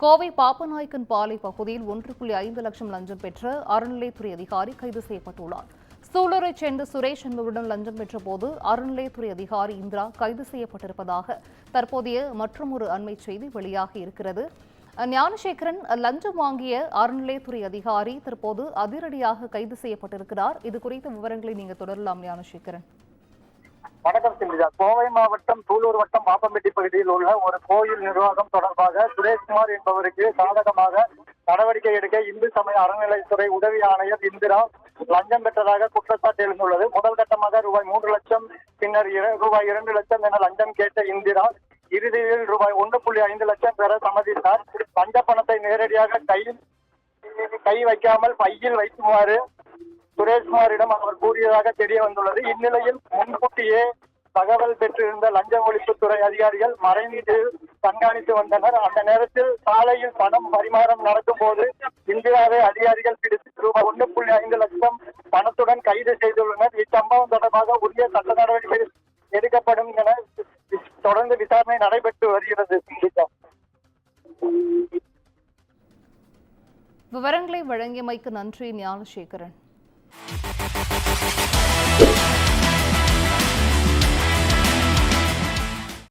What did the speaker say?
கோவை பாப்பநாயக்கன் பாலை பகுதியில் 1.5 லட்சம் லஞ்சம் பெற்ற அறநிலையத்துறை அதிகாரி கைது செய்யப்பட்டுள்ளார். சூலூரைச் சேர்ந்த சுரேஷ் என்பவரிடம் லஞ்சம் பெற்றபோது அறநிலையத்துறை அதிகாரி இந்திரா கைது செய்யப்பட்டிருப்பதாக தற்போதைய மற்றொரு அண்மை செய்தி வெளியாகி இருக்கிறது. ஞானசேகரன், லஞ்சம் வாங்கிய அறநிலையத்துறை அதிகாரி தற்போது அதிரடியாக கைது செய்யப்பட்டிருக்கிறார். இது குறித்த விவரங்களை நீங்க தொடரலாம் ஞானசேகரன். வணக்கம் சிந்திஜா. கோவை மாவட்டம் சூலூர் வட்டம் பாப்பம்பட்டி பகுதியில் உள்ள ஒரு கோயில் நிர்வாகம் தொடர்பாக சுரேஷ்குமார் என்பவருக்கு சாதகமாக நடவடிக்கை எடுக்க இந்து சமய அறநிலையத்துறை உதவி ஆணையர் இந்திரா லஞ்சம் பெற்றதாக குற்றச்சாட்டு எழுந்துள்ளது. முதல் கட்டமாக ரூபாய் 3 லட்சம், பின்னர் ரூபாய் 2 லட்சம் என லஞ்சம் கேட்ட இந்திரா இறுதியில் ரூபாய் 1.5 லட்சம் பெற சம்மதித்தார். லஞ்ச பணத்தை நேரடியாக கை வைக்காமல் பையில் வைக்குமாறு சுரேஷ்குமாரிடம் அவர் கூறியதாக தெரிய வந்துள்ளது. இந்நிலையில் முன்கூட்டியே தகவல் பெற்றிருந்த லஞ்ச ஒழிப்புத்துறை அதிகாரிகள் மறைந்து கண்காணித்து வந்தனர். அந்த நேரத்தில் சாலையில் பணம் பரிமாறம் நடக்கும் போது இந்திராவை அதிகாரிகள் பிடித்து ரூபாய் 1.5 லட்சம் பணத்துடன் கைது செய்துள்ளனர். இச்சம்பவம் தொடர்பாக உரிய சட்ட நடவடிக்கை எடுக்கப்படும் என தொடர்ந்து விசாரணை நடைபெற்று வருகிறது. விவரங்களை வழங்கியமைக்கு நன்றி ஞானசேகரன்.